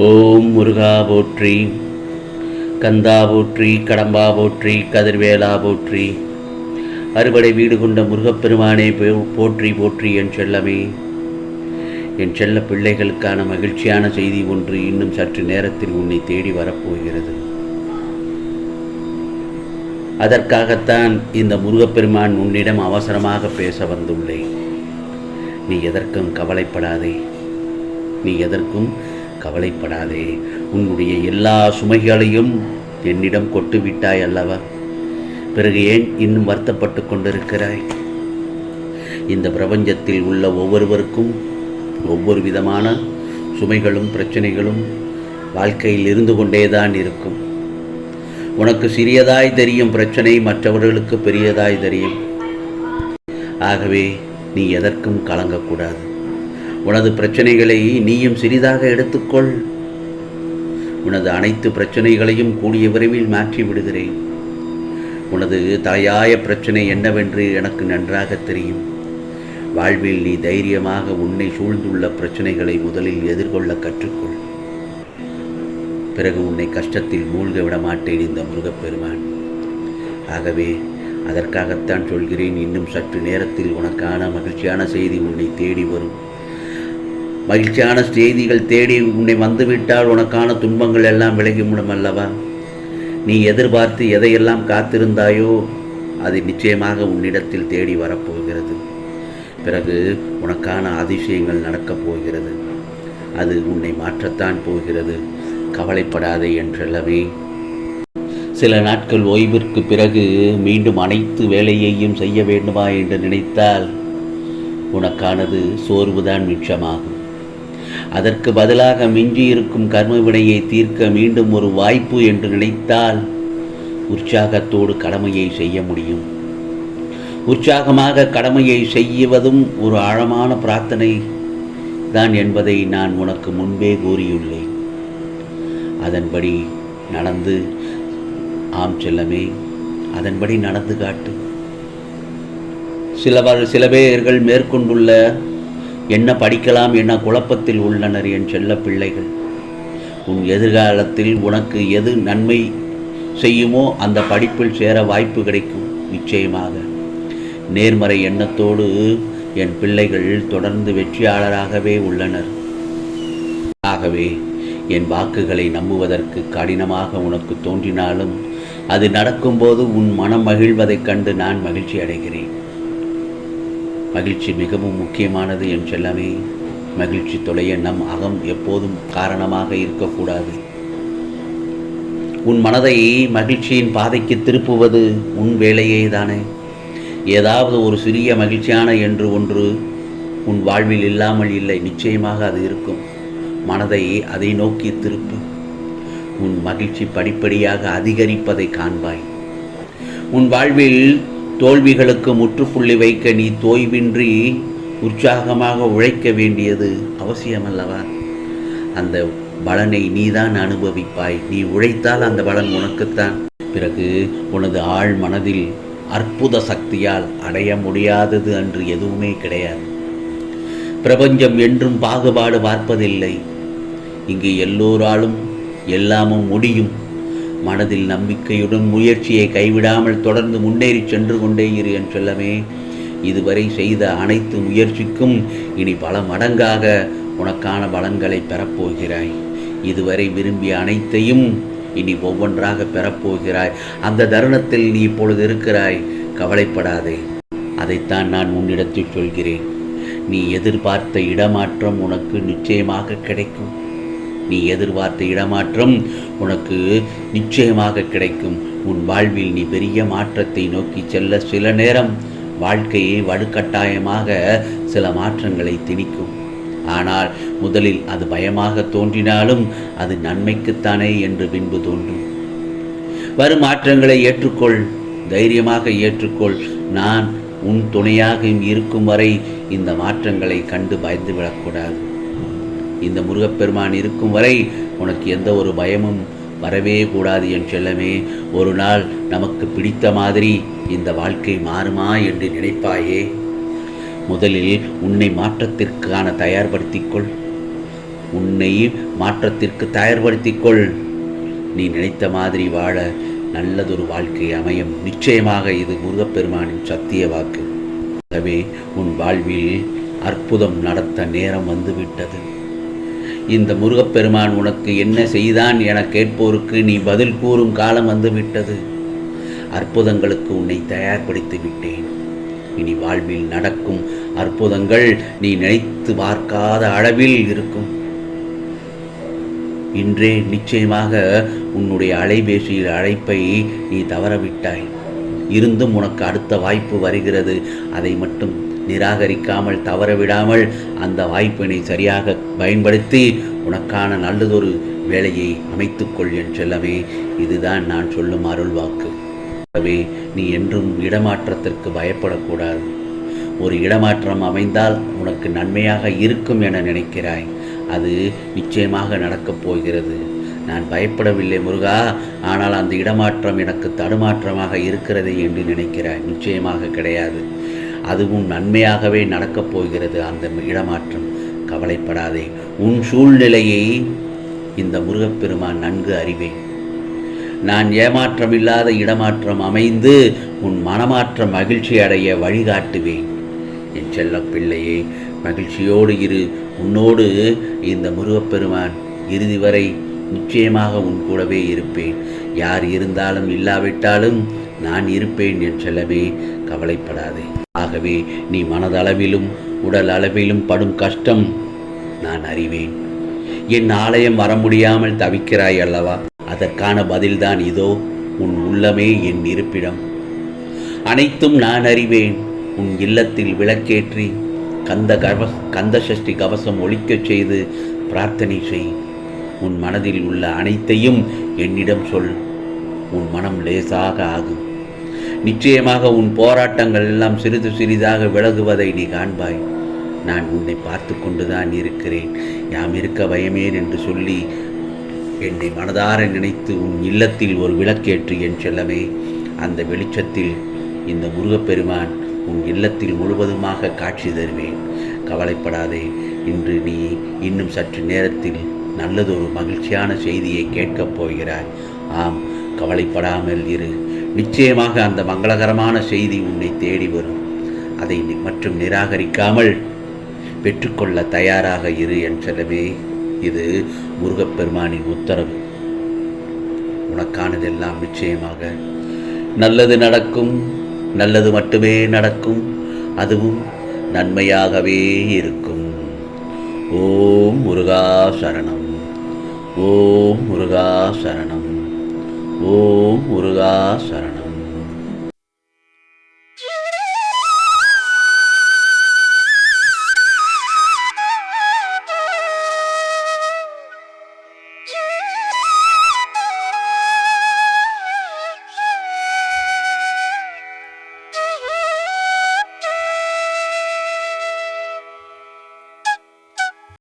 ஓம் முருகா போற்றி, கந்தா போற்றி, கடம்பா போற்றி, கதிர்வேலா போற்றி. அறுபடை வீடு கொண்ட முருகப்பெருமானே போற்றி போற்றி. என் செல்லமே, என் செல்ல பிள்ளைகளுக்கான மகிழ்ச்சியான செய்தி ஒன்று இன்னும் சற்று நேரத்தில் உன்னை தேடி வரப்போகிறது. அதற்காகத்தான் இந்த முருகப்பெருமான் உன்னிடம் அவசரமாக பேச வந்துள்ளேன். நீ எதற்கும் கவலைப்படாதே, நீ எதற்கும் கவலைப்படாதே. உன்னுடைய எல்லா சுமைகளையும் என்னிடம் கொட்டு விட்டாய் அல்லவா? பிறகு ஏன் இன்னும் வருத்தப்பட்டு கொண்டிருக்கிறாய்? இந்த பிரபஞ்சத்தில் உள்ள ஒவ்வொருவருக்கும் ஒவ்வொரு விதமான சுமைகளும் பிரச்சனைகளும் வாழ்க்கையில் இருந்து கொண்டேதான் இருக்கும். உனக்கு சிறியதாய் தெரியும் பிரச்சனை, மற்றவர்களுக்கு பெரியதாய் தெரியும். ஆகவே நீ எதற்கும் கலங்கக்கூடாது. உனது பிரச்சனைகளை நீயும் சிறிதாக எடுத்துக்கொள். உனது அனைத்து பிரச்சனைகளையும் கூடிய விரைவில் மாற்றி விடுகிறேன். உனது தலையாய பிரச்சனை என்னவென்று எனக்கு நன்றாக தெரியும். வாழ்வில் நீ தைரியமாக உன்னை சூழ்ந்துள்ள பிரச்சனைகளை முதலில் எதிர்கொள்ள கற்றுக்கொள். பிறகு உன்னை கஷ்டத்தில் மூழ்க விட மாட்டேன் இந்த முருகப்பெருமான். ஆகவே அதற்காகத்தான் சொல்கிறேன், இன்னும் சற்று நேரத்தில் உனக்கான மகிழ்ச்சியான செய்தி உன்னை தேடி வரும். மகிழ்ச்சியான செய்திகள் தேடி உன்னை வந்துவிட்டால் உனக்கான துன்பங்கள் எல்லாம் விலகிவிடும் அல்லவா? நீ எதிர்பார்த்து எதையெல்லாம் காத்திருந்தாயோ அது நிச்சயமாக உன்னிடத்தில் தேடி வரப்போகிறது. பிறகு உனக்கான அதிசயங்கள் நடக்கப் போகிறது. அது உன்னை மாற்றத்தான் போகிறது. கவலைப்படாதே என்றல்லவே. சில நாட்கள் ஓய்விற்கு பிறகு மீண்டும் அனைத்து வேலையையும் செய்ய வேண்டுமா என்று நினைத்தால் உனக்கானது சோர்வுதான் மிச்சமாகும். அதற்கு பதிலாக மிஞ்சி இருக்கும் கர்ம வினையை தீர்க்க மீண்டும் ஒரு வாய்ப்பு என்று நினைத்தால் உற்சாகத்தோடு கடமையை செய்ய முடியும். உற்சாகமாக கடமையை செய்வதும் ஒரு ஆழமான பிரார்த்தனை தான் என்பதை நான் உனக்கு முன்பே கூறியுள்ளேன். அதன்படி நடந்து, ஆம் செல்லமே, அதன்படி நடந்து காட்டு. சில பேர்கள் மேற்கொண்டுள்ள என்ன படிக்கலாம் என்ன குழப்பத்தில் உள்ளனர் என் செல்ல பிள்ளைகள். உன் எதிர்காலத்தில் உனக்கு எது நன்மை செய்யுமோ அந்த படிப்பில் சேர வாய்ப்பு கிடைக்கும் நிச்சயமாக. நேர்மறை எண்ணத்தோடு என் பிள்ளைகள் தொடர்ந்து வெற்றியாளராகவே உள்ளனர். ஆகவே என் வாக்குகளை நம்புவதற்கு கடினமாக உனக்கு தோன்றினாலும் அது நடக்கும்போது உன் மனம் மகிழ்வதைக் கண்டு நான் மகிழ்ச்சி அடைகிறேன். மகிழ்ச்சி மிகவும் முக்கியமானது என் செல்லமே. மகிழ்ச்சி தொலைய நம் அகம் எப்போதும் காரணமாக இருக்கக்கூடாது. உன் மனதை மகிழ்ச்சியின் பாதைக்கு திருப்புவது உன் வேலையே தானே. ஏதாவது ஒரு சிறிய மகிழ்ச்சியான என்று ஒன்று உன் வாழ்வில் இல்லாமல் இல்லை, நிச்சயமாக அது இருக்கும். மனதை அதை நோக்கி திருப்பு. உன் மகிழ்ச்சி படிப்படியாக அதிகரிப்பதை காண்பாய். உன் வாழ்வில் தோல்விகளுக்கு முற்றுப்புள்ளி வைக்க நீ தோய்வின்றி உற்சாகமாக உழைக்க வேண்டியது அவசியமல்லவா? அந்த பலனை நீதான் அனுபவிப்பாய். நீ உழைத்தால் அந்த பலன் உனக்குத்தான். பிறகு உனது ஆழ் மனதில் அற்புத சக்தியால் அடைய முடியாதது அன்று எதுவுமே கிடையாது. பிரபஞ்சம் என்றும் பாகுபாடு பார்ப்பதில்லை. இங்கு எல்லோராலும் எல்லாமும் முடியும். மனதில் நம்பிக்கையுடன் முயற்சியை கைவிடாமல் தொடர்ந்து முன்னேறி சென்று கொண்டே இரு என் செல்லமே. இதுவரை செய்த அனைத்து முயற்சிக்கும் இனி பல மடங்காக உனக்கான பலன்களை பெறப்போகிறாய். இதுவரை விரும்பிய அனைத்தையும் இனி ஒவ்வொன்றாக பெறப்போகிறாய். அந்த தருணத்தில் நீ இப்பொழுது இருக்கிறாய். கவலைப்படாதே. அதைத்தான் நான் உன்னிடத்தில் சொல்கிறேன். நீ எதிர்பார்த்த இடமாற்றம் உனக்கு நிச்சயமாக கிடைக்கும். நீ எதிர்பார்த்த இடமாற்றம் உனக்கு நிச்சயமாக கிடைக்கும். உன் வாழ்வில் நீ பெரிய மாற்றத்தை நோக்கி செல்ல சில நேரம் வாழ்க்கையை வலுக்கட்டாயமாக சில மாற்றங்களை திணிக்கும். ஆனால் முதலில் அது பயமாக தோன்றினாலும் அது நன்மைக்குத்தானே என்று பின்பு தோன்றும். வரும் மாற்றங்களை ஏற்றுக்கொள், தைரியமாக ஏற்றுக்கொள். நான் உன் துணையாக இருக்கும் வரை இந்த மாற்றங்களை கண்டு பயந்து விடக்கூடாது. இந்த முருகப்பெருமான் இருக்கும் வரை உனக்கு எந்த ஒரு பயமும் வரவே கூடாது என் செல்லமே. ஒரு நாள் நமக்கு பிடித்த மாதிரி இந்த வாழ்க்கை மாறுமா என்று நினைப்பாயே? முதலில் உன்னை மாற்றத்திற்கான தயார்படுத்திக்கொள். உன்னை மாற்றத்திற்கு தயார்படுத்திக் கொள். நீ நினைத்த மாதிரி வாழ நல்லதொரு வாழ்க்கை அமையும். நிச்சயமாக இது முருகப்பெருமானின் சத்திய வாக்கு. ஆகவே உன் வாழ்வில் அற்புதம் நடத்த நேரம் வந்துவிட்டது. இந்த முருகப்பெருமான் உனக்கு என்ன செய்தான் என கேட்போருக்கு நீ பதில் கூறும் காலம் வந்துவிட்டது. அற்புதங்களுக்கு உன்னை தயார்படுத்தி விட்டேன். இனி வாழ்வில் நடக்கும் அற்புதங்கள் நீ நினைத்து பார்க்காத அளவில் இருக்கும். இன்றே நிச்சயமாக உன்னுடைய அலைபேசியில் அழைப்பை நீ தவறவிட்டாய். இருந்தும் உனக்கு அடுத்த வாய்ப்பு வருகிறது. அதை மட்டும் நிராகரிக்காமல் தவறவிடாமல் அந்த வாய்ப்பினை சரியாக பயன்படுத்தி உனக்கான நல்லதொரு வேலையை அமைத்துக்கொள் என் செல்லமே. இதுதான் நான் சொல்லும் அருள் வாக்கு. ஆகவே நீ என்றும் இடமாற்றத்திற்கு பயப்படக்கூடாது. ஒரு இடமாற்றம் அமைந்தால் உனக்கு நன்மையாக இருக்கும் என நினைக்கிறாய். அது நிச்சயமாக நடக்கப் போகிறது. நான் பயப்படவில்லை முருகா, ஆனால் அந்த இடமாற்றம் எனக்கு தடுமாற்றமாக இருக்கிறது என்று நினைக்கிறாய். நிச்சயமாக கிடையாது. அதுவும் நன்மையாகவே நடக்கப் போகிறது அந்த இடமாற்றம். கவலைப்படாதே. உன் சூழ்நிலையை இந்த முருகப்பெருமான் நன்கு அறிவேன். நான் ஏமாற்றமில்லாத இடமாற்றம் அமைந்து உன் மனமாற்றம் மகிழ்ச்சி அடைய வழிகாட்டுவேன். என் செல்ல பிள்ளையே, மகிழ்ச்சியோடு இரு. உன்னோடு இந்த முருகப்பெருமான் இறுதி வரை நிச்சயமாக உன் கூடவே இருப்பேன். யார் இருந்தாலும் இல்லாவிட்டாலும் நான் இருப்பேன் என் செல்லவே. கவலைப்படாதே. ஆகவே நீ மனதளவிலும் உடல் அளவிலும் படும் கஷ்டம் நான் அறிவேன். என் ஆலயம் வர முடியாமல் தவிக்கிறாய் அல்லவா? அதற்கான பதில்தான் இதோ. உன் உள்ளமே என் இருப்பிடம். அனைத்தும் நான் அறிவேன். உன் இல்லத்தில் விளக்கேற்றி கந்த சஷ்டி கவசம் ஒலிக்கச் செய்து பிரார்த்தனை செய். உன் மனதில் உள்ள அனைத்தையும் என்னிடம் சொல். உன் மனம் லேசாக ஆகும். நிச்சயமாக உன் போராட்டங்கள் எல்லாம் சிறிது சிறிதாக விலகுவதை நீ காண்பாய். நான் உன்னை பார்த்து கொண்டுதான் இருக்கிறேன். யாம் இருக்க பயமேன் என்று சொல்லி என்னை மனதார நினைத்து உன் இல்லத்தில் ஒரு விளக்கேற்று என் செல்லமே. அந்த வெளிச்சத்தில் இந்த முருகப்பெருமான் உன் இல்லத்தில் முழுவதுமாக காட்சி தருவேன். கவலைப்படாதே. இன்று நீ இன்னும் சற்று நேரத்தில் நல்லதொரு மகிழ்ச்சியான செய்தியை கேட்கப் போகிறாய். ஆம், கவலைப்படாமல் இரு. நிச்சயமாக அந்த மங்களகரமான செய்தி உன்னை தேடி வரும். அதை மற்றும் நிராகரிக்காமல் பெற்றுக்கொள்ள தயாராக இரு என் செல்லவே. இது முருகப்பெருமானின் உத்தரவு. உனக்கானதெல்லாம் நிச்சயமாக நல்லது நடக்கும். நல்லது மட்டுமே நடக்கும். அதுவும் நன்மையாகவே இருக்கும். ஓம் முருகா சரணம். ஓம் முருகா சரணம். ஓம் முருகா சரணம்.